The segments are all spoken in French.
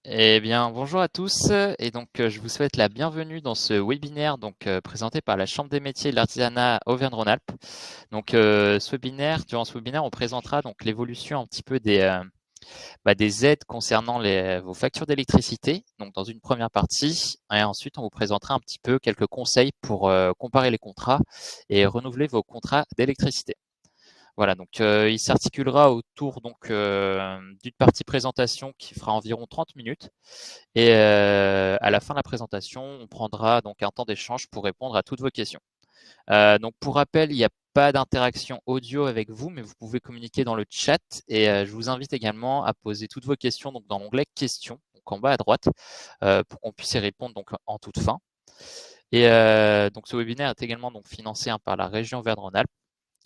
Eh bien, bonjour à tous et donc je vous souhaite la bienvenue dans ce webinaire présenté par la Chambre des métiers et de l'artisanat Auvergne-Rhône-Alpes. Durant ce webinaire, on présentera donc l'évolution un petit peu des aides concernant vos factures d'électricité, donc dans une première partie, et ensuite on vous présentera un petit peu quelques conseils pour comparer les contrats et renouveler vos contrats d'électricité. Voilà, donc il s'articulera autour d'une partie présentation qui fera environ 30 minutes et à la fin de la présentation, on prendra donc un temps d'échange pour répondre à toutes vos questions. Donc pour rappel, il n'y a pas d'interaction audio avec vous, mais vous pouvez communiquer dans le chat et je vous invite également à poser toutes vos questions donc dans l'onglet questions, donc en bas à droite, pour qu'on puisse y répondre donc en toute fin. Et donc ce webinaire est également donc financé par la région Auvergne-Rhône-Alpes.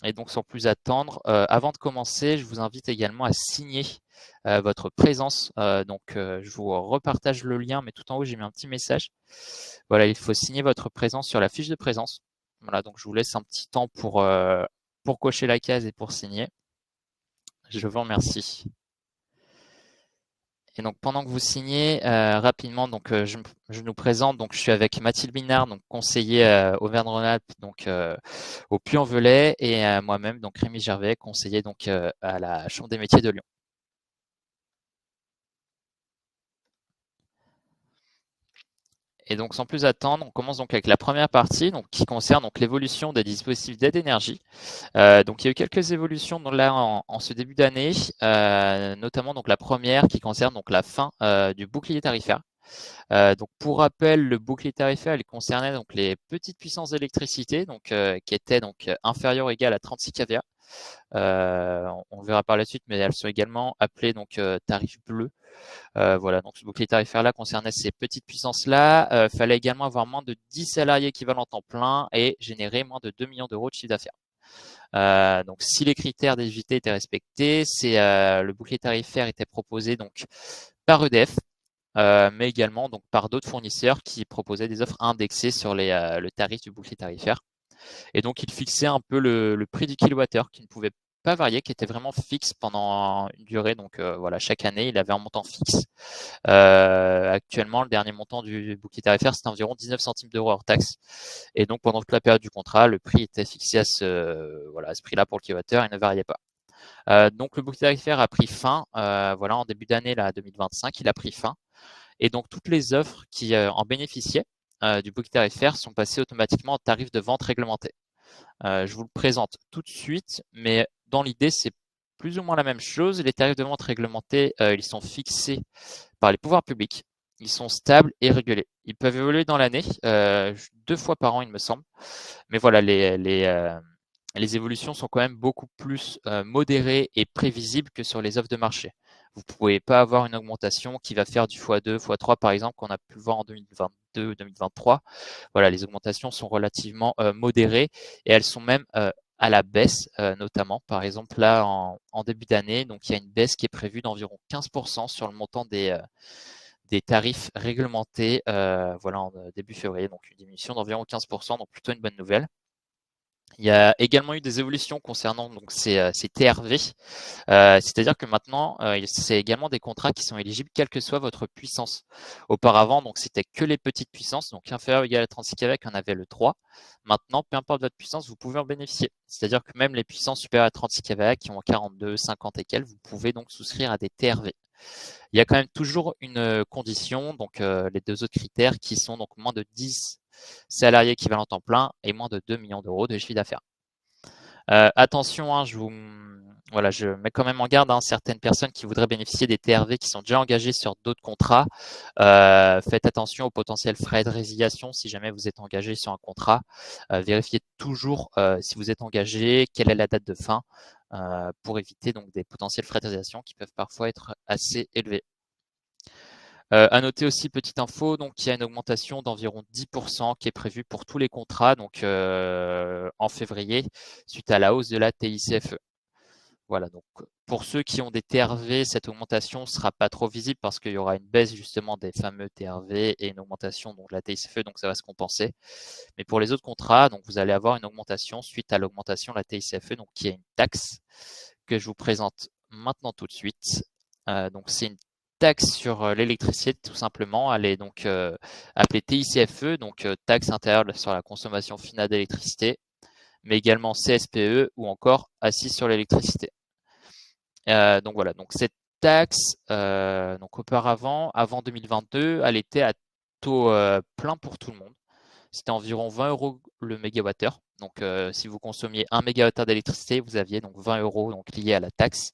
Et donc, sans plus attendre, avant de commencer, je vous invite également à signer votre présence. Je vous repartage le lien, mais tout en haut, j'ai mis un petit message. Voilà, il faut signer votre présence sur la fiche de présence. Voilà, donc je vous laisse un petit temps pour cocher la case et pour signer. Je vous remercie. Et donc, pendant que vous signez, rapidement, je nous présente. Donc, je suis avec Mathilde Binard, donc conseiller Auvergne-Rhône-Alpes, au Puy-en-Velay, et moi-même, donc Rémi Gervais, conseiller à la Chambre des métiers de Lyon. Et donc, sans plus attendre, on commence donc avec la première partie, donc qui concerne donc l'évolution des dispositifs d'aide énergie. Donc, il y a eu quelques évolutions là en ce début d'année, notamment donc la première qui concerne donc la fin du bouclier tarifaire. Donc pour rappel, le bouclier tarifaire, il concernait donc les petites puissances d'électricité, qui étaient inférieures ou égales à 36 kVA. On verra par la suite, mais elles sont également appelées tarifs bleus. Voilà, donc ce bouclier tarifaire-là concernait ces petites puissances-là. Fallait également avoir moins de 10 salariés équivalents temps plein et générer moins de 2 millions d'euros de chiffre d'affaires. Donc si les critères d'éligibilité étaient respectés, le bouclier tarifaire était proposé donc par EDF, mais également donc par d'autres fournisseurs qui proposaient des offres indexées sur le tarif du bouclier tarifaire. Et donc, il fixait un peu le prix du kilowattheure qui ne pouvait pas varier, qui était vraiment fixe pendant une durée. Voilà, chaque année, il avait un montant fixe. Actuellement, le dernier montant du bouclier tarifaire, c'était environ 19 centimes d'euros hors taxe. Et donc, pendant toute la période du contrat, le prix était fixé à ce prix-là pour le kilowattheure et ne variait pas. Donc, le bouclier tarifaire a pris fin. Voilà, en début d'année 2025, il a pris fin. Et donc, toutes les offres qui en bénéficiaient du bouclier tarifaire sont passées automatiquement en tarif de vente réglementé. Je vous le présente tout de suite, mais dans l'idée, c'est plus ou moins la même chose. Les tarifs de vente réglementés, ils sont fixés par les pouvoirs publics. Ils sont stables et régulés. Ils peuvent évoluer dans l'année, 2 fois par an, il me semble. Mais voilà, les évolutions sont quand même beaucoup plus modérées et prévisibles que sur les offres de marché. Vous ne pouvez pas avoir une augmentation qui va faire du x2, x3 par exemple, qu'on a pu le voir en 2022, 2023. Voilà, les augmentations sont relativement modérées et elles sont même à la baisse, notamment. Par exemple, là, en début d'année, donc il y a une baisse qui est prévue d'environ 15% sur le montant des tarifs réglementés voilà, en début février. Donc une diminution d'environ 15%, donc plutôt une bonne nouvelle. Il y a également eu des évolutions concernant ces TRV, c'est-à-dire que maintenant, c'est également des contrats qui sont éligibles quelle que soit votre puissance. Auparavant, donc c'était que les petites puissances, donc inférieure ou égale à 36 kW, on avait le 3. Maintenant, peu importe votre puissance, vous pouvez en bénéficier. C'est-à-dire que même les puissances supérieures à 36 kW, qui ont 42, 50 et quelques, vous pouvez donc souscrire à des TRV. Il y a quand même toujours une condition, les deux autres critères qui sont donc moins de 10 salariés équivalents temps plein et moins de 2 millions d'euros de chiffre d'affaires. Attention, hein, je mets quand même en garde certaines personnes qui voudraient bénéficier des TRV qui sont déjà engagées sur d'autres contrats. Faites attention aux potentiels frais de résiliation si jamais vous êtes engagé sur un contrat. Vérifiez toujours si vous êtes engagé, quelle est la date de fin pour éviter donc des potentiels frais de résiliation qui peuvent parfois être assez élevés. À noter aussi, petite info, donc il y a une augmentation d'environ 10% qui est prévue pour tous les contrats en février suite à la hausse de la TICFE. Voilà, donc pour ceux qui ont des TRV, cette augmentation ne sera pas trop visible parce qu'il y aura une baisse justement des fameux TRV et une augmentation de la TICFE, donc ça va se compenser. Mais pour les autres contrats, donc vous allez avoir une augmentation suite à l'augmentation de la TICFE, donc qui est une taxe que je vous présente maintenant tout de suite. Donc c'est une taxe sur l'électricité tout simplement. Elle est donc appelée TICFE, donc taxe intérieure sur la consommation finale d'électricité, mais également CSPE ou encore assise sur l'électricité. Donc voilà, donc cette taxe, donc auparavant, avant 2022, elle était à taux plein pour tout le monde. C'était environ 20 euros le mégawattheure. Donc si vous consommiez 1 mégawattheure d'électricité, vous aviez donc 20 euros donc, liés à la taxe.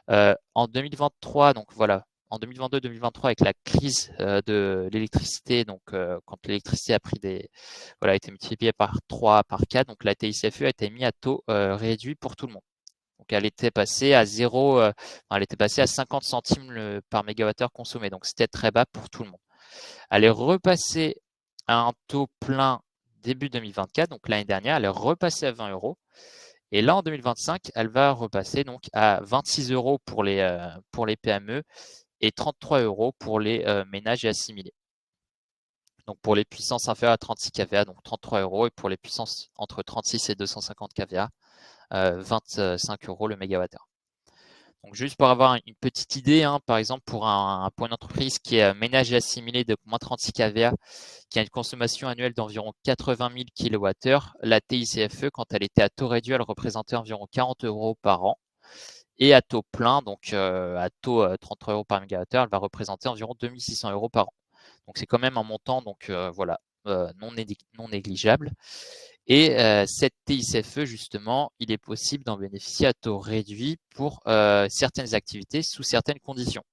En 2023, donc voilà, en 2022-2023, avec la crise de l'électricité, donc quand l'électricité a pris voilà, a été multipliée par 3, par 4, donc la TICFE a été mise à taux réduit pour tout le monde. Donc elle était passée à 0, elle était passée à 50 centimes par mégawattheure consommé. Donc c'était très bas pour tout le monde. Elle est repassée à un taux plein début 2024, donc l'année dernière, elle est repassée à 20 euros. Et là, en 2025, elle va repasser donc à 26 euros pour les PME et 33 euros pour les ménages et assimilés. Donc pour les puissances inférieures à 36 kVA, donc 33 euros, et pour les puissances entre 36 et 250 kVA, 25 euros le mégawattheure. Donc juste pour avoir une petite idée, hein, par exemple pour une entreprise qui est ménage et assimilé de moins 36 kVA, qui a une consommation annuelle d'environ 80 000 kWh, la TICFE, quand elle était à taux réduit, elle représentait environ 40 euros par an. Et à taux plein, donc à taux 33 euros par mégawattheure, elle va représenter environ 2600 euros par an. Donc c'est quand même un montant donc voilà, non négligeable. Et cette TICFE, justement, il est possible d'en bénéficier à taux réduit pour certaines activités sous certaines conditions.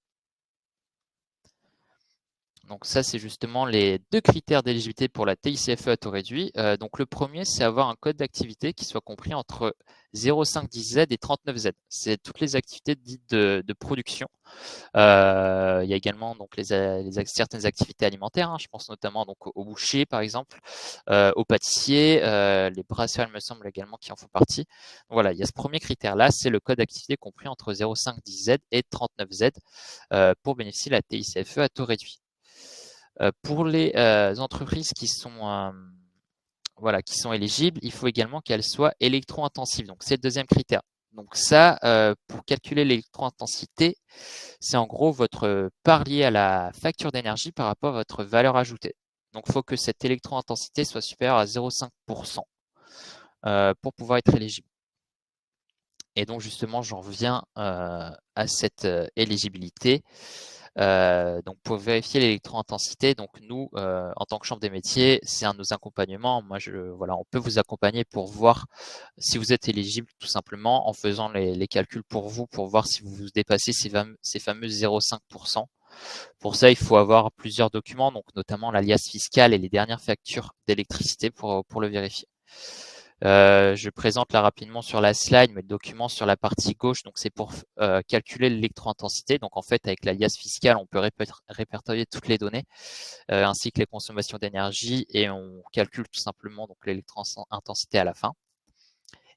Donc ça, c'est justement les deux critères d'éligibilité pour la TICFE à taux réduit. Donc le premier, c'est avoir un code d'activité qui soit compris entre 0,510Z et 39Z. C'est toutes les activités dites de production. Il y a également donc certaines activités alimentaires. Hein, je pense notamment donc au boucher, par exemple, aux pâtissiers, les brasseurs, il me semble également qui en font partie. Donc voilà, il y a ce premier critère-là, c'est le code d'activité compris entre 0,510Z et 39Z pour bénéficier de la TICFE à taux réduit. Pour les entreprises qui sont voilà, qui sont éligibles, il faut également qu'elles soient électro-intensives. Donc c'est le deuxième critère. Donc ça, pour calculer l'électro-intensité, c'est en gros votre part liée à la facture d'énergie par rapport à votre valeur ajoutée. Donc il faut que cette électro-intensité soit supérieure à 0,5% pour pouvoir être éligible. Et donc justement, j'en reviens à cette éligibilité. Donc pour vérifier l'électro-intensité, donc nous, en tant que chambre des métiers, c'est un de nos accompagnements. Moi, voilà, on peut vous accompagner pour voir si vous êtes éligible, tout simplement en faisant les calculs pour vous, pour voir si vous dépassez ces fameux 0,5%. Pour ça, il faut avoir plusieurs documents, donc notamment l'alias fiscal et les dernières factures d'électricité pour le vérifier. Je présente là rapidement sur la slide, mais le document sur la partie gauche, donc c'est pour calculer l'électro-intensité. Donc en fait, avec l'alias fiscal, on peut répertorier toutes les données, ainsi que les consommations d'énergie, et on calcule tout simplement donc l'électro-intensité à la fin.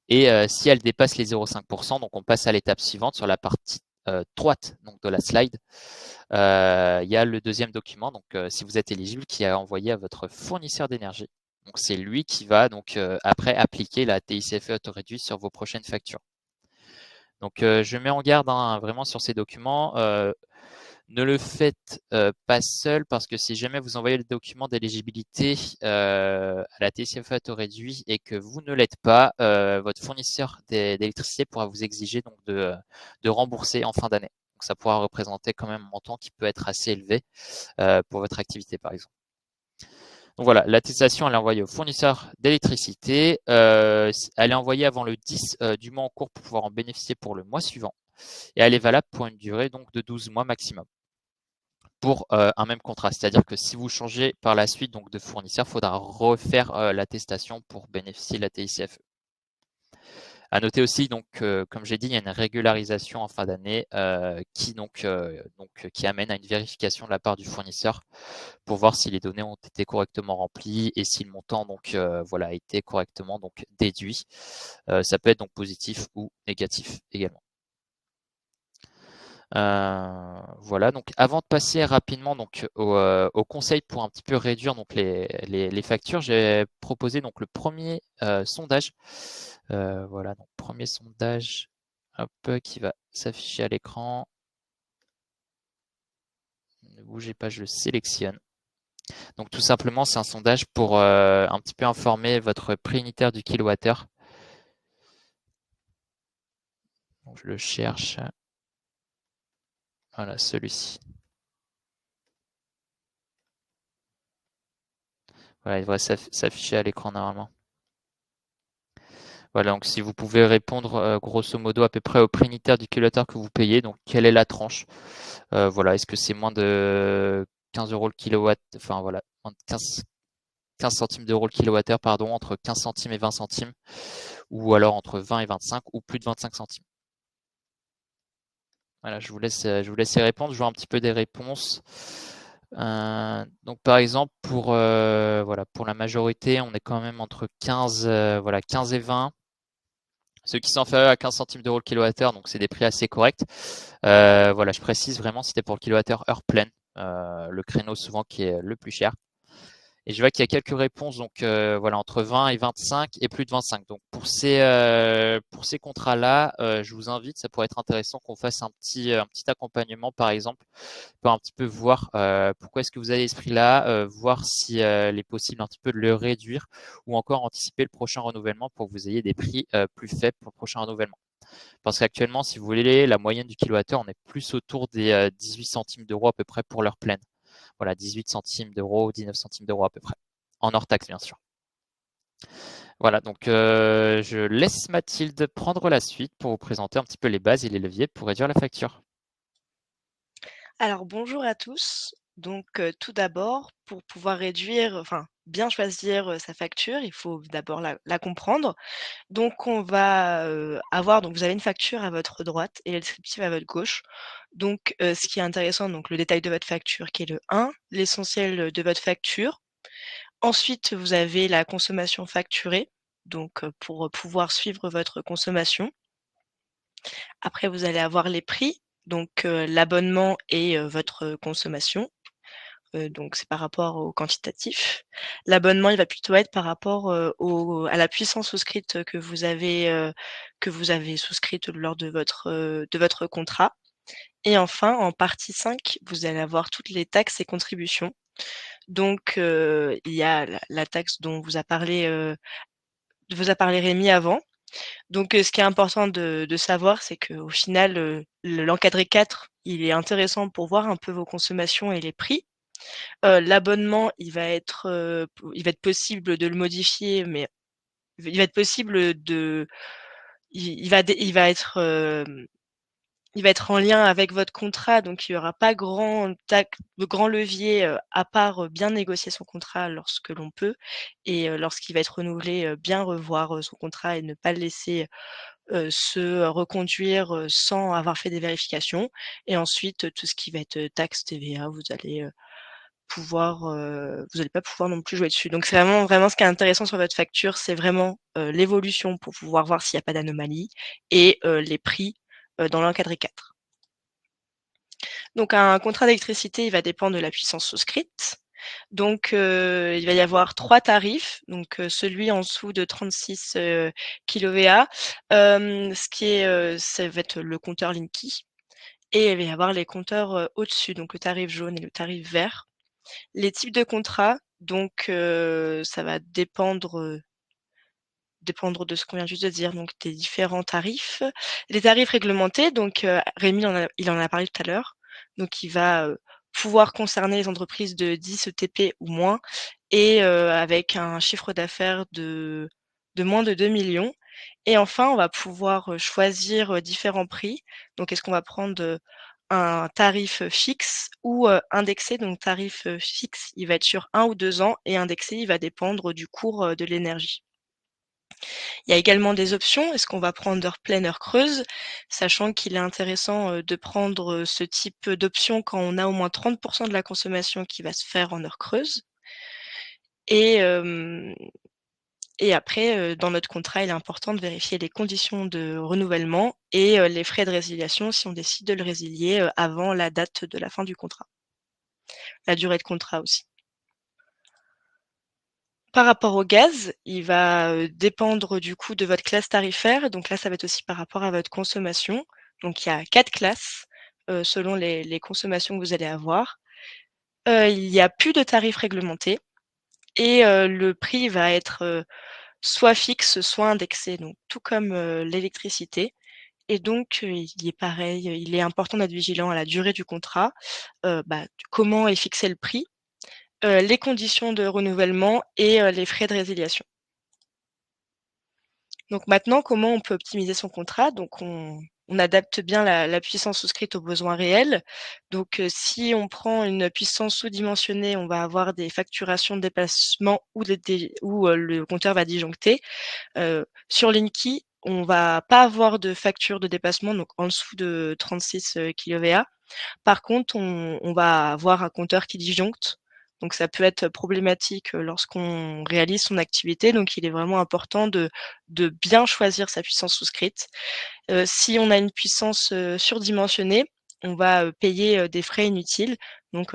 Et si elle dépasse les 0,5%, donc on passe à l'étape suivante sur la partie droite donc de la slide. Il y a le deuxième document, donc si vous êtes éligible, qui est envoyé à votre fournisseur d'énergie. Donc c'est lui qui va donc après appliquer la TICFE à taux réduit sur vos prochaines factures. Donc je mets en garde hein, vraiment sur ces documents. Ne le faites pas seul parce que si jamais vous envoyez le document d'éligibilité à la TICFE à taux réduit et que vous ne l'êtes pas, votre fournisseur d'électricité pourra vous exiger donc de rembourser en fin d'année. Donc ça pourra représenter quand même un montant qui peut être assez élevé pour votre activité par exemple. Donc voilà, l'attestation elle est envoyée au fournisseur d'électricité. Elle est envoyée avant le 10 du mois en cours pour pouvoir en bénéficier pour le mois suivant. Et elle est valable pour une durée donc de 12 mois maximum pour un même contrat. C'est-à-dire que si vous changez par la suite donc de fournisseur, il faudra refaire l'attestation pour bénéficier de la TICFE. À noter aussi, donc, comme j'ai dit, il y a une régularisation en fin d'année qui amène à une vérification de la part du fournisseur pour voir si les données ont été correctement remplies et si le montant donc voilà a été correctement donc déduit. Ça peut être donc positif ou négatif également. Voilà, donc avant de passer rapidement donc au conseil pour un petit peu réduire donc les factures, j'ai proposé donc le premier sondage. Voilà, donc premier sondage hop, qui va s'afficher à l'écran. bougez pas, je le sélectionne. Donc tout simplement, c'est un sondage pour un petit peu informer votre prix unitaire du kilowattheure. Donc je le cherche. Voilà, celui-ci. Voilà, il devrait s'afficher à l'écran normalement. Voilà, donc si vous pouvez répondre grosso modo à peu près au prix unitaire du kilowattheure que vous payez, donc quelle est la tranche? Voilà, est-ce que c'est moins de 15 euros le kilowatt, enfin voilà, moins de 15 centimes d'euros le kilowattheure, pardon, entre 15 centimes et 20 centimes, ou alors entre 20 et 25, ou plus de 25 centimes. Voilà, je vous laisse y répondre. Je vois un petit peu des réponses. Donc par exemple, voilà, pour la majorité, on est quand même entre 15, voilà, 15 et 20. Ceux qui sont inférieurs à 15 centimes d'euros le kilowattheure, donc c'est des prix assez corrects. Voilà, je précise vraiment, c'était pour le kilowattheure heure pleine, le créneau souvent qui est le plus cher. Et je vois qu'il y a quelques réponses, donc voilà, entre 20 et 25 et plus de 25. Donc pour ces contrats-là, je vous invite, ça pourrait être intéressant qu'on fasse un petit accompagnement, par exemple, pour un petit peu voir pourquoi est-ce que vous avez ce prix-là, voir si il est possible un petit peu de le réduire ou encore anticiper le prochain renouvellement pour que vous ayez des prix plus faibles pour le prochain renouvellement. Parce qu'actuellement, si vous voulez, la moyenne du kilowattheure, on est plus autour des 18 centimes d'euros à peu près pour l'heure pleine. Voilà, 18 centimes d'euros, 19 centimes d'euros à peu près. En hors taxe, bien sûr. Voilà, donc je laisse Mathilde prendre la suite pour vous présenter un petit peu les bases et les leviers pour réduire la facture. Alors bonjour à tous. Donc, tout d'abord, pour pouvoir réduire, enfin bien choisir, sa facture, il faut d'abord la comprendre. Donc on va, avoir donc vous avez une facture à votre droite et le descriptif à votre gauche. Donc, ce qui est intéressant, donc le détail de votre facture qui est le 1, l'essentiel, de votre facture. Ensuite, vous avez la consommation facturée, donc, pour, pouvoir suivre votre consommation. Après vous allez avoir les prix, donc, l'abonnement et votre consommation. Donc c'est par rapport au quantitatif. L'abonnement, il va plutôt être par rapport, à la puissance souscrite que vous avez souscrite lors de votre contrat. Et enfin, en partie 5, vous allez avoir toutes les taxes et contributions. Donc, il y a la taxe dont vous a parlé Rémi avant. Donc, ce qui est important de savoir, c'est qu'au final, l'encadré 4, il est intéressant pour voir un peu vos consommations et les prix. L'abonnement, il va être possible de le modifier, mais il va être possible de il va être, il va être en lien avec votre contrat, donc il y aura pas de grand levier, à part, bien négocier son contrat lorsque l'on peut et lorsqu'il va être renouvelé, bien revoir, son contrat et ne pas le laisser, se reconduire, sans avoir fait des vérifications et ensuite, tout ce qui va être, taxe TVA, vous allez pas pouvoir non plus jouer dessus. Donc c'est vraiment ce qui est intéressant sur votre facture, c'est vraiment, l'évolution pour pouvoir voir s'il y a pas d'anomalie et les prix, dans l'encadré 4. Donc un contrat d'électricité, il va dépendre de la puissance souscrite. Donc il va y avoir 3 tarifs, donc celui en dessous de 36, kVA, ce qui est, ça va être le compteur Linky et il va y avoir les compteurs, au-dessus, donc le tarif jaune et le tarif vert. Les types de contrats, donc ça va dépendre de ce qu'on vient juste de dire, donc des différents tarifs. Les tarifs réglementés, donc Rémi il en a parlé tout à l'heure, donc il va, pouvoir concerner les entreprises de 10 ETP ou moins et avec un chiffre d'affaires de moins de 2 millions. Et enfin, on va pouvoir, choisir, différents prix. Donc est-ce qu'on va prendre, un tarif, fixe ou indexé? Donc tarif, fixe, il va être sur 1 ou 2 ans et indexé, il va dépendre du cours, de l'énergie. Il y a également des options. Est-ce qu'on va prendre heure pleine, heure creuse? Sachant qu'il est intéressant, de prendre, ce type d'option quand on a au moins 30 de la consommation qui va se faire en heure creuse. Et hem et après, dans notre contrat, il est important de vérifier les conditions de renouvellement et les frais de résiliation si on décide de le résilier, avant la date de la fin du contrat. La durée de contrat aussi. Par rapport au gaz, il va, dépendre du coup de votre classe tarifaire. Donc là, ça va être aussi par rapport à votre consommation. Donc il y a 4 classes, selon les consommations que vous allez avoir. Il n'y a plus de tarifs réglementés et le prix va être soit fixe, soit indexé, donc tout comme l'électricité. Et donc, il est pareil, il est important d'être vigilant à la durée du contrat, comment est fixé le prix, les conditions de renouvellement et les frais de résiliation. Donc maintenant, comment on peut optimiser son contrat? Donc on adapte bien la puissance souscrite aux besoins réels. Donc, si on prend une puissance sous-dimensionnée, on va avoir des facturations de dépassement ou le compteur va disjoncter. Sur Linky, on va pas avoir de facture de dépassement, donc en dessous de 36 kVA. Par contre, on va avoir un compteur qui disjoncte, donc ça peut être problématique lorsqu'on réalise son activité. Donc il est vraiment important de bien choisir sa puissance souscrite. Si on a une puissance surdimensionnée, on va payer des frais inutiles. Donc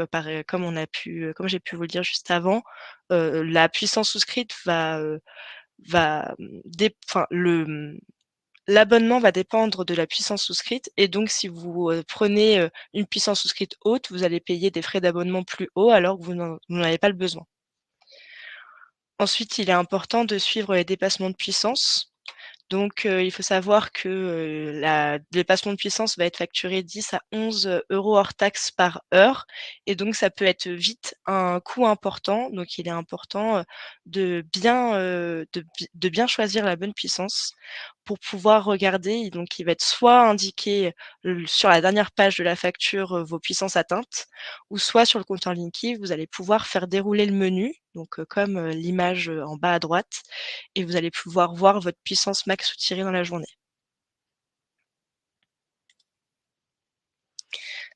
comme j'ai pu vous le dire juste avant, la puissance souscrite l'abonnement va dépendre de la puissance souscrite et donc si vous prenez une puissance souscrite haute, vous allez payer des frais d'abonnement plus hauts alors que vous n'en avez pas le besoin. Ensuite, il est important de suivre les dépassements de puissance. Donc, il faut savoir que le dépassement de puissance va être facturé 10 à 11 euros hors taxe par heure et donc ça peut être vite un coût important. Donc il est important de bien choisir la bonne puissance pour pouvoir regarder. Donc il va être soit indiqué sur la dernière page de la facture vos puissances atteintes, ou soit sur le compteur Linky, vous allez pouvoir faire dérouler le menu, donc comme l'image en bas à droite, et vous allez pouvoir voir votre puissance max soutirée dans la journée.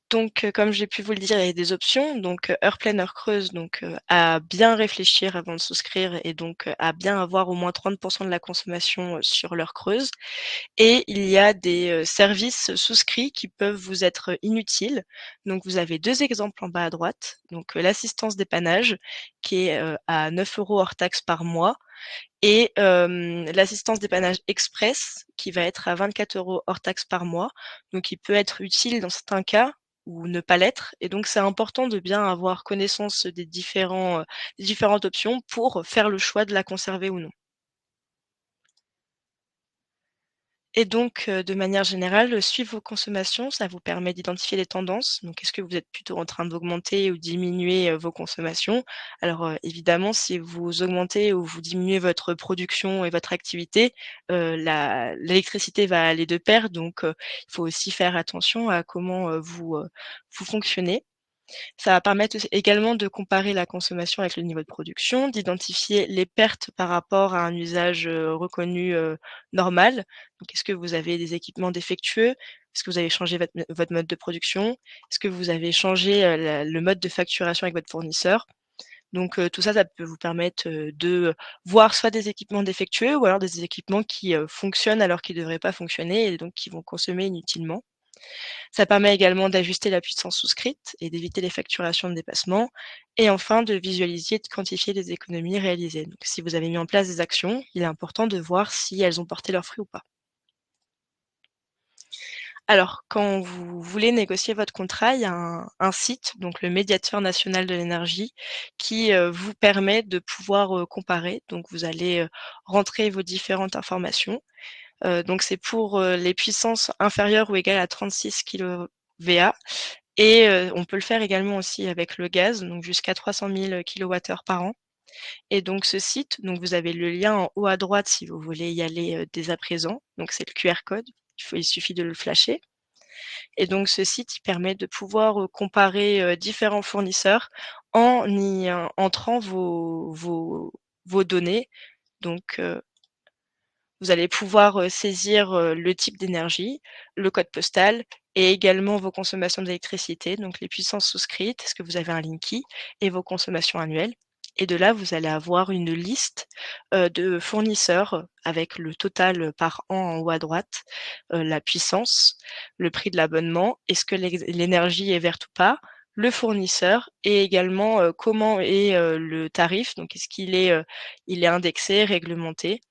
Donc, comme j'ai pu vous le dire, il y a des options, donc heure pleine, heure creuse, donc à bien réfléchir avant de souscrire et donc à bien avoir au moins 30 de la consommation sur l'heure creuse. Et il y a des services souscrits qui peuvent vous être inutiles. Donc vous avez 2 exemples en bas à droite. Donc l'assistance dépannage qui est à 9 euros hors taxe par mois et l'assistance dépannage express qui va être à 24 euros hors taxe par mois. Donc il peut être utile dans certains cas ou ne pas l'être et donc c'est important de bien avoir connaissance des différentes options pour faire le choix de la conserver ou non. Et donc, de manière générale, suivre vos consommations, ça vous permet d'identifier les tendances. Donc, est-ce que vous êtes plutôt en train d'augmenter ou diminuer, vos consommations? Alors, évidemment, si vous augmentez ou vous diminuez votre production et votre activité, l'électricité va aller de pair. Donc, il faut aussi faire attention à comment, vous fonctionnez. Ça va permettre aussi également de comparer la consommation avec le niveau de production, d'identifier les pertes par rapport à un usage, reconnu, normal. Donc est-ce que vous avez des équipements défectueux? Est-ce que vous avez changé votre mode de production? Est-ce que vous avez changé, la le mode de facturation avec votre fournisseur? Donc tout ça, ça peut vous permettre, de voir soit des équipements défectueux ou alors des équipements qui, fonctionnent alors qu'ils ne devraient pas fonctionner et donc qui vont consommer inutilement. Ça permet également d'ajuster la puissance souscrite et d'éviter les facturations de dépassement et enfin de visualiser et de quantifier les économies réalisées. Donc si vous avez mis en place des actions, il est important de voir si elles ont porté leurs fruits ou pas. Alors, quand vous voulez négocier votre contrat, il y a un site, donc le Médiateur national de l'énergie, qui, vous permet de pouvoir, comparer. Donc vous allez, rentrer vos différentes informations. Donc c'est pour, les puissances inférieures ou égales à 36 kVA et on peut le faire également aussi avec le gaz, donc jusqu'à 300 000 kWh par an et donc ce site, donc vous avez le lien en haut à droite si vous voulez y aller, dès à présent. Donc c'est le QR code, il suffit de le flasher et donc ce site, il permet de pouvoir, comparer, différents fournisseurs en y entrant vos données. Donc vous allez pouvoir, saisir, le type d'énergie, le code postal et également vos consommations d'électricité, donc les puissances souscrites, est-ce que vous avez un Linky et vos consommations annuelles et de là, vous allez avoir une liste, de fournisseurs avec le total, par an en haut à droite, la puissance, le prix de l'abonnement, est-ce que l'énergie est verte ou pas, le fournisseur et également, comment est, le tarif, donc est-ce qu'il est, il est indexé, réglementé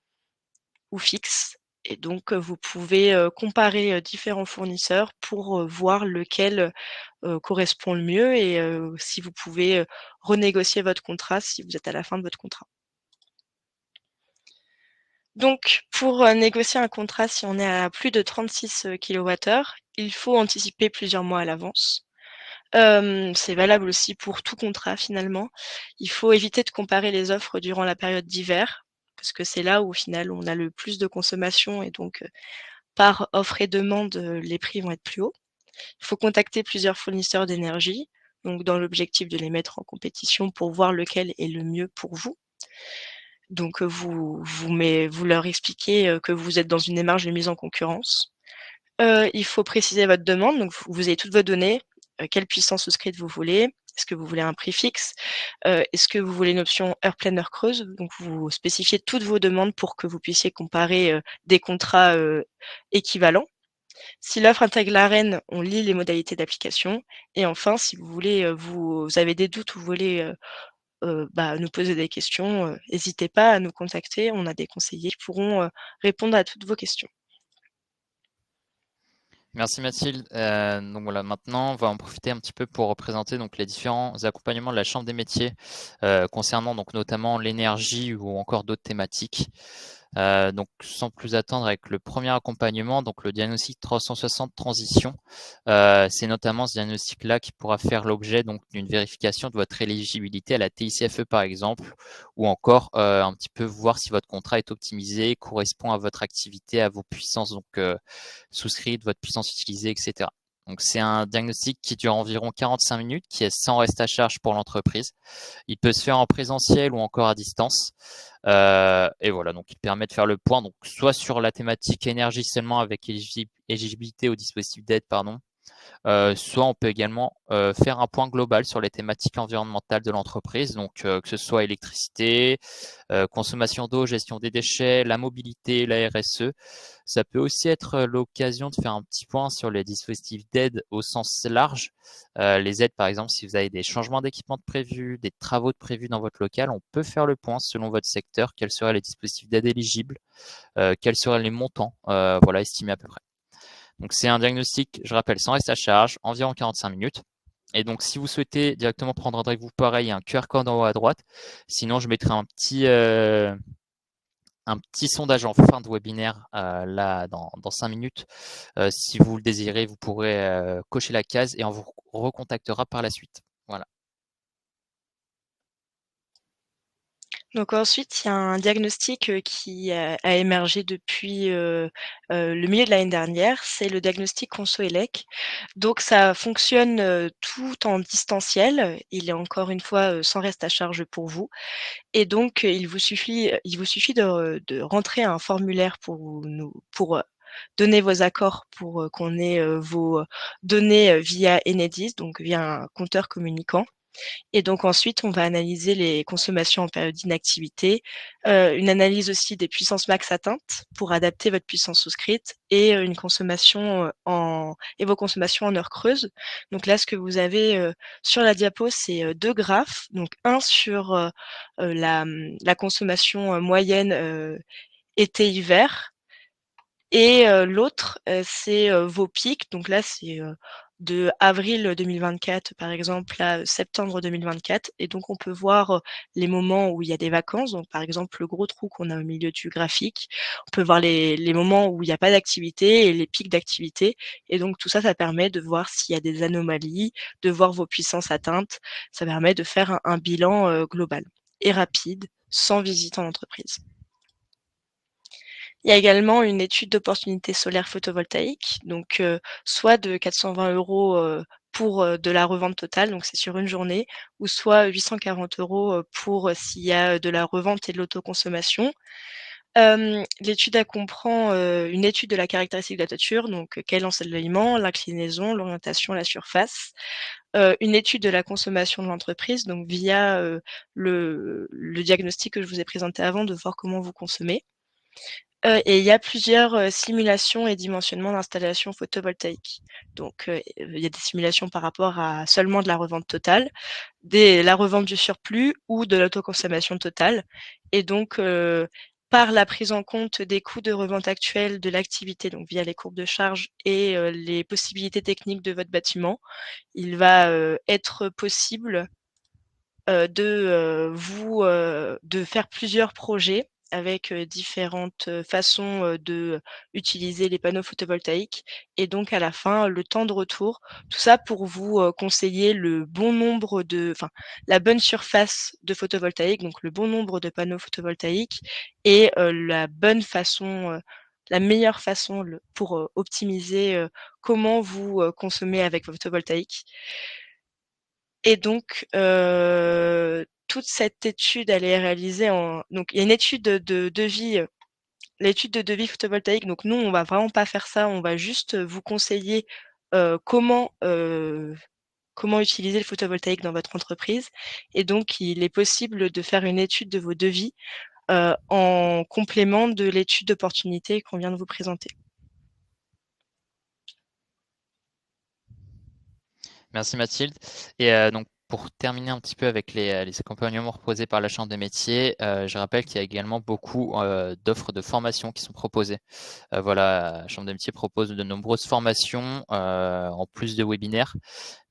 ou fixe Et donc, vous pouvez comparer différents fournisseurs pour voir lequel correspond le mieux et si vous pouvez renégocier votre contrat si vous êtes à la fin de votre contrat. Donc, pour négocier un contrat, si on est à plus de 36 kWh, il faut anticiper plusieurs mois à l'avance. C'est valable aussi pour tout contrat finalement. Il faut éviter de comparer les offres durant la période d'hiver, parce que c'est là où au final on a le plus de consommation et donc par offre et demande, les prix vont être plus hauts. Il faut contacter plusieurs fournisseurs d'énergie, donc dans l'objectif de les mettre en compétition pour voir lequel est le mieux pour vous. Donc vous leur expliquez que vous êtes dans une démarche de mise en concurrence. Il faut préciser votre demande, donc vous avez toutes vos données, quelle puissance souscrite vous voulez. Est-ce que vous voulez un prix fixe? Est-ce que vous voulez une option heure pleine, heure creuse? Donc vous spécifiez toutes vos demandes pour que vous puissiez comparer, des contrats, équivalents. Si l'offre intègre l'Arenh, on lit les modalités d'application et enfin si vous voulez, vous avez des doutes ou vous voulez, nous poser des questions, hésitez pas à nous contacter. On a des conseillers qui pourront, répondre à toutes vos questions. Merci Mathilde. Donc voilà, maintenant on va en profiter un petit peu pour représenter donc les différents accompagnements de la Chambre des métiers concernant donc notamment l'énergie ou encore d'autres thématiques. Donc sans plus attendre avec le premier accompagnement, donc le diagnostic 360 transition. C'est notamment ce diagnostic-là qui pourra faire l'objet donc d'une vérification de votre éligibilité à la TICFE par exemple, ou encore un petit peu voir si votre contrat est optimisé, correspond à votre activité, à vos puissances donc souscrites, votre puissance utilisée, etc. Donc c'est un diagnostic qui dure environ 45 minutes, qui est sans reste à charge pour l'entreprise. Il peut se faire en présentiel ou encore à distance. Et voilà, donc il permet de faire le point, donc soit sur la thématique énergie seulement avec éligibilité au dispositif d'aide, pardon, soit on peut également faire un point global sur les thématiques environnementales de l'entreprise, donc que ce soit électricité, consommation d'eau, gestion des déchets, la mobilité, la RSE. Ça peut aussi être l'occasion de faire un petit point sur les dispositifs d'aide au sens large. Les aides, par exemple, si vous avez des changements d'équipement de prévus, des travaux de prévus dans votre local, on peut faire le point selon votre secteur, quels seraient les dispositifs d'aide éligibles, quels seraient les montants, voilà, estimés à peu près. Donc c'est un diagnostic, je rappelle, sans reste à charge, environ 45 minutes. Et donc si vous souhaitez directement prendre rendez-vous, pareil, il y a un QR code en haut à droite. Sinon, je mettrai un petit sondage en fin de webinaire là dans 5 minutes. Si vous le désirez, vous pourrez cocher la case et on vous recontactera par la suite. Voilà. Donc ensuite, il y a un diagnostic, qui a émergé depuis, le milieu de l'année dernière, c'est le diagnostic Conso-ELEC. Donc ça fonctionne, tout en distanciel. Il est encore une fois, sans reste à charge pour vous et donc il vous suffit de rentrer un formulaire pour donner vos accords pour, qu'on ait, vos données, via Enedis, donc via un compteur communicant. Et donc ensuite, on va analyser les consommations en période d'inactivité, une analyse aussi des puissances max atteintes pour adapter votre puissance souscrite et une consommation, et vos consommations en heures creuses. Donc là, ce que vous avez, sur la diapo, c'est, 2 graphes, donc un sur, la consommation, moyenne, été-hiver et l'autre, c'est, vos pics. Donc là, c'est, de avril 2024 par exemple à septembre 2024 et donc on peut voir, les moments où il y a des vacances. Donc par exemple, le gros trou qu'on a au milieu du graphique. On peut voir les moments où il y a pas d'activité et les pics d'activité et donc tout ça, ça permet de voir s'il y a des anomalies, de voir vos puissances atteintes. Ça permet de faire un bilan, global et rapide, sans visite en entreprise. Il y a également une étude d'opportunité solaire photovoltaïque, donc soit de 420 €, pour, de la revente totale, donc c'est sur une journée, ou soit 840 €, pour, s'il y a, de la revente et de l'autoconsommation. L'étude, elle comprend, une étude de la caractéristique de la toiture, donc quel ensoleillement, l'inclinaison, l'orientation, la surface. Une étude de la consommation de l'entreprise, donc via, le diagnostic que je vous ai présenté avant, de voir comment vous consommez. Et il y a plusieurs, simulations et dimensionnements d'installations photovoltaïques. Donc, il y a des simulations par rapport à seulement de la revente totale, la revente du surplus ou de l'autoconsommation totale et donc, par la prise en compte des coûts de revente actuels de l'activité, donc via les courbes de charge et les possibilités techniques de votre bâtiment, il va être possible de faire plusieurs projets avec différentes façons de utiliser les panneaux photovoltaïques et donc à la fin, le temps de retour. Tout ça pour vous conseiller le bon nombre la bonne surface de photovoltaïque, donc le bon nombre de panneaux photovoltaïques et la meilleure façon pour optimiser comment vous consommez avec votre photovoltaïque. Et donc, toute cette étude, elle est réalisée donc il y a une étude de devis, l'étude de devis photovoltaïque. Donc nous, on va vraiment pas faire ça, on va juste vous conseiller comment utiliser le photovoltaïque dans votre entreprise. Et donc, il est possible de faire une étude de vos devis en complément de l'étude d'opportunité qu'on vient de vous présenter. Merci Mathilde. Et donc pour terminer un petit peu avec les accompagnements proposés par la Chambre des métiers, je rappelle qu'il y a également beaucoup d'offres de formation qui sont proposées. Voilà, la Chambre des métiers propose de nombreuses formations en plus de webinaires,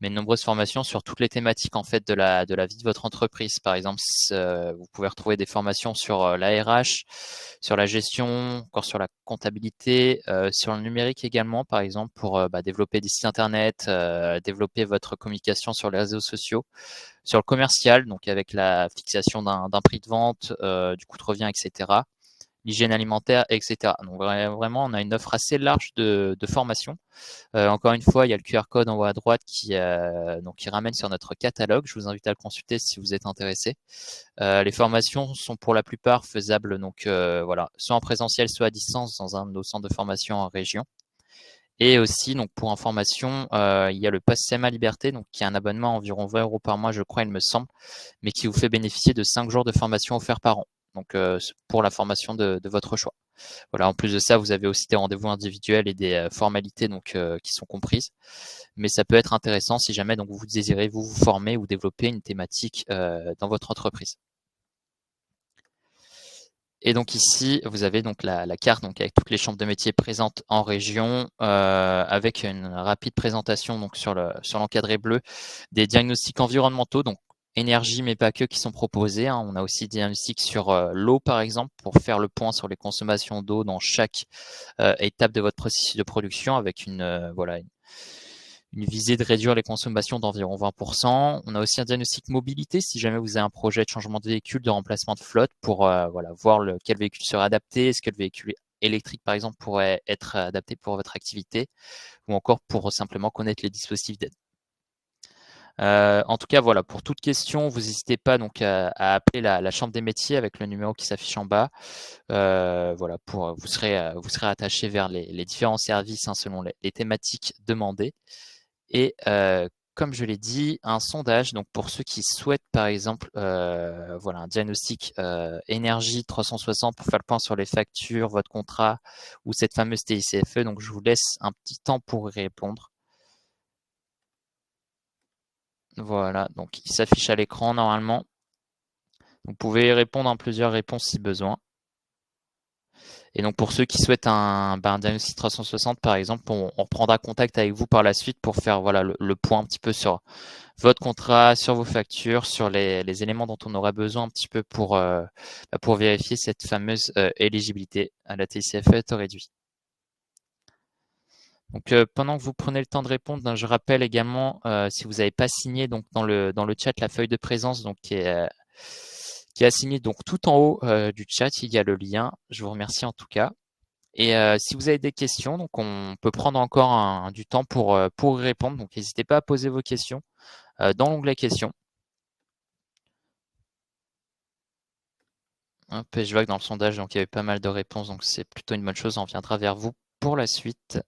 mais de nombreuses formations sur toutes les thématiques en fait de la vie de votre entreprise. Par exemple, vous pouvez retrouver des formations sur la RH, sur la gestion, encore sur la comptabilité, sur le numérique également, par exemple, pour développer des sites internet, développer votre communication sur les réseaux sociaux, sur le commercial, donc avec la fixation d'un prix de vente, du coût de revient, etc. L'hygiène alimentaire, etc. Donc vraiment, on a une offre assez large de formation. Encore une fois, il y a le QR code en haut à droite qui ramène sur notre catalogue. Je vous invite à le consulter si vous êtes intéressé. Les formations sont pour la plupart faisables, donc voilà, soit en présentiel, soit à distance dans un de nos centres de formation en région. Et aussi, donc pour information, il y a le Pass CMA Liberté, donc qui est un abonnement à environ 20 € par mois, je crois, il me semble, mais qui vous fait bénéficier de 5 jours de formation offerts par an. Donc pour la formation de votre choix. Voilà, en plus de ça, vous avez aussi des rendez-vous individuels et des formalités donc qui sont comprises. Mais ça peut être intéressant si jamais donc vous désirez vous former ou développer une thématique dans votre entreprise. Et donc ici, vous avez donc la carte donc avec toutes les chambres de métiers présentes en région, avec une rapide présentation donc sur l'encadré bleu des diagnostics environnementaux, donc énergie mais pas que, qui sont proposés. Hein. On a aussi des diagnostics sur l'eau par exemple pour faire le point sur les consommations d'eau dans chaque étape de votre processus de production avec une visée de réduire les consommations d'environ 20%. On a aussi un diagnostic mobilité si jamais vous avez un projet de changement de véhicule, de remplacement de flotte pour voir quel véhicule sera adapté. Est-ce que le véhicule électrique, par exemple, pourrait être adapté pour votre activité ou encore pour simplement connaître les dispositifs d'aide. En tout cas, voilà, pour toute question, vous n'hésitez pas donc à appeler la Chambre des métiers avec le numéro qui s'affiche en bas. Voilà, vous serez attaché vers les différents services hein, selon les thématiques demandées. Et comme je l'ai dit, un sondage, donc pour ceux qui souhaitent par exemple voilà, un diagnostic énergie 360 pour faire le point sur les factures, votre contrat ou cette fameuse TICFE. Donc je vous laisse un petit temps pour y répondre. Voilà, donc il s'affiche à l'écran normalement. Vous pouvez répondre en plusieurs réponses si besoin. Et donc pour ceux qui souhaitent un diagnostic 360 par exemple, on reprendra contact avec vous par la suite pour faire voilà, le point un petit peu sur votre contrat, sur vos factures, sur les éléments dont on aura besoin un petit peu pour vérifier cette fameuse éligibilité à la TICFE taux réduit. Donc pendant que vous prenez le temps de répondre, je rappelle également si vous n'avez pas signé donc dans le chat la feuille de présence donc qui est assignée donc tout en haut du chat, il y a le lien. Je vous remercie en tout cas. Et si vous avez des questions, donc on peut prendre encore du temps pour y répondre. Donc n'hésitez pas à poser vos questions dans l'onglet questions. Hop, et je vois que dans le sondage, donc il y avait pas mal de réponses, donc c'est plutôt une bonne chose. On reviendra vers vous pour la suite.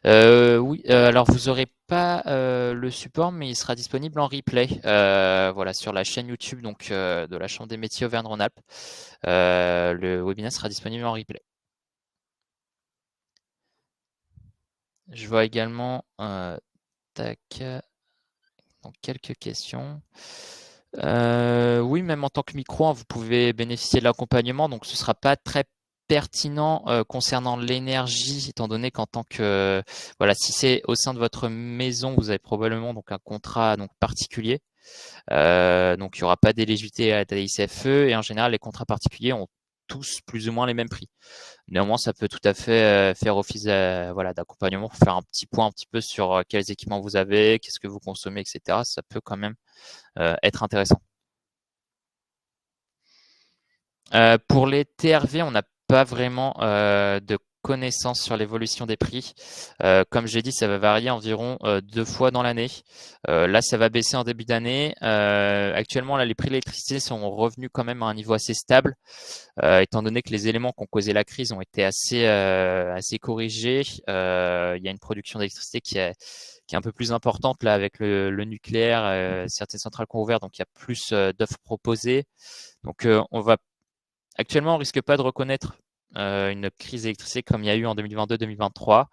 Oui, alors vous n'aurez pas le support, mais il sera disponible en replay. Voilà, sur la chaîne YouTube donc de la Chambre des métiers Auvergne-Rhône-Alpes. Le webinaire sera disponible en replay. Je vois également donc quelques questions. Oui, même en tant que micro, hein, vous pouvez bénéficier de l'accompagnement, donc ce ne sera pas très pertinent concernant l'énergie, étant donné qu'en tant que voilà, si c'est au sein de votre maison, vous avez probablement donc un contrat donc particulier. Donc il n'y aura pas d'éligibilité à la TICFE et en général les contrats particuliers ont tous plus ou moins les mêmes prix. Néanmoins, ça peut tout à fait faire office voilà, d'accompagnement pour faire un petit point un petit peu sur quels équipements vous avez, qu'est-ce que vous consommez, etc. Ça peut quand même être intéressant. Pour les TRV, on n'a pas vraiment de connaissances sur l'évolution des prix. Comme j'ai dit, ça va varier environ 2 fois dans l'année. Là, ça va baisser en début d'année. Actuellement, là, les prix de l'électricité sont revenus quand même à un niveau assez stable, étant donné que les éléments qui ont causé la crise ont été assez corrigés. Il y a une production d'électricité qui est un peu plus importante là avec le nucléaire, certaines centrales qui ont ouvert, donc il y a plus d'offres proposées. Donc on va actuellement, on risque pas de reconnaître une crise électrique comme il y a eu en 2022-2023.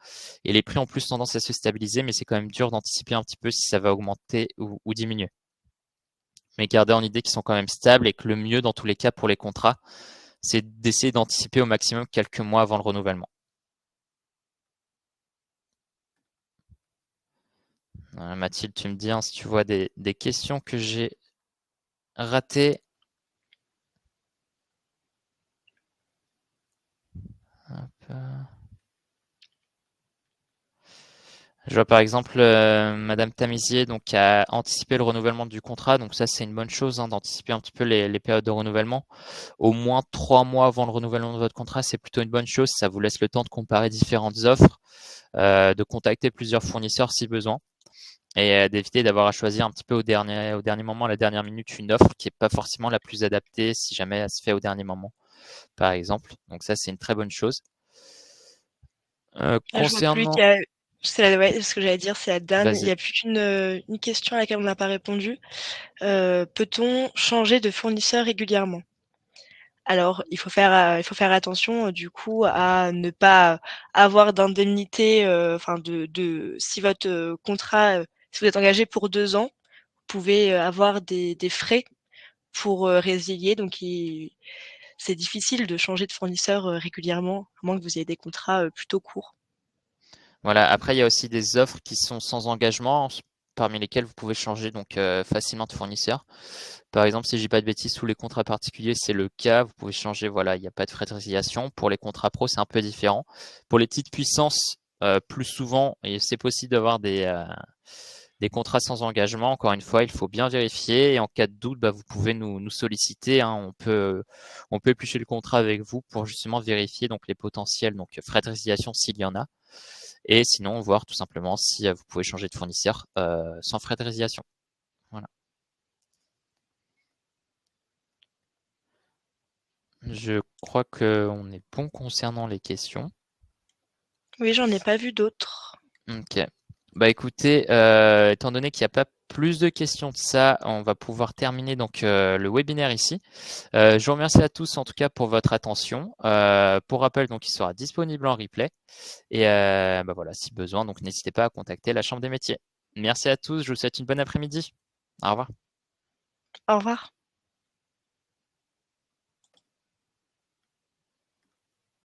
Et les prix ont plus tendance à se stabiliser, mais c'est quand même dur d'anticiper un petit peu si ça va augmenter ou diminuer. Mais gardez en idée qu'ils sont quand même stables et que le mieux dans tous les cas pour les contrats, c'est d'essayer d'anticiper au maximum quelques mois avant le renouvellement. Mathilde, tu me dis hein, si tu vois des questions que j'ai ratées. Hop. Je vois par exemple Madame Tamisier donc a anticipé le renouvellement du contrat, donc ça c'est une bonne chose hein, d'anticiper un petit peu les périodes de renouvellement. Au moins 3 mois avant le renouvellement de votre contrat, c'est plutôt une bonne chose. Ça vous laisse le temps de comparer différentes offres, de contacter plusieurs fournisseurs si besoin, et d'éviter d'avoir à choisir un petit peu au dernier moment, à la dernière minute, une offre qui n'est pas forcément la plus adaptée si jamais elle se fait au dernier moment, par exemple. Donc ça c'est une très bonne chose. Là, je vois plus qu'il Concernant, y a ouais, ce que j'allais dire, c'est la dernière. Il y vas-y. a plus qu'une, une question à laquelle on n'a pas répondu. Peut-on changer de fournisseur régulièrement? Alors, il faut faire attention, du coup, à ne pas avoir d'indemnité, enfin de si votre, contrat, si vous êtes engagé pour 2 ans, vous pouvez, avoir des frais pour, résilier. Donc c'est difficile de changer de fournisseur, régulièrement, à moins que vous ayez des contrats, plutôt courts. Voilà, après, il y a aussi des offres qui sont sans engagement, parmi lesquelles vous pouvez changer donc facilement de fournisseur. Par exemple, si je dis pas de bêtises, sous les contrats particuliers, c'est le cas. Vous pouvez changer, voilà, il n'y a pas de frais de résiliation. Pour les contrats pro, c'est un peu différent. Pour les petites puissances, plus souvent, et c'est possible d'avoir des contrats sans engagement. Encore une fois, il faut bien vérifier. Et en cas de doute, bah, vous pouvez nous solliciter, hein. On peut éplucher le contrat avec vous pour justement vérifier donc les potentiels donc frais de résiliation s'il y en a. Et sinon, voir tout simplement si vous pouvez changer de fournisseur sans frais de résiliation. Voilà. Je crois qu'on est bon concernant les questions. Oui, j'en ai pas vu d'autres. Ok. Bah écoutez, étant donné qu'il n'y a pas plus de questions de ça, on va pouvoir terminer donc le webinaire ici. Je vous remercie à tous en tout cas pour votre attention. Pour rappel, donc il sera disponible en replay. Et bah voilà, si besoin, donc n'hésitez pas à contacter la Chambre des métiers. Merci à tous, je vous souhaite une bonne après-midi. Au revoir. Au revoir.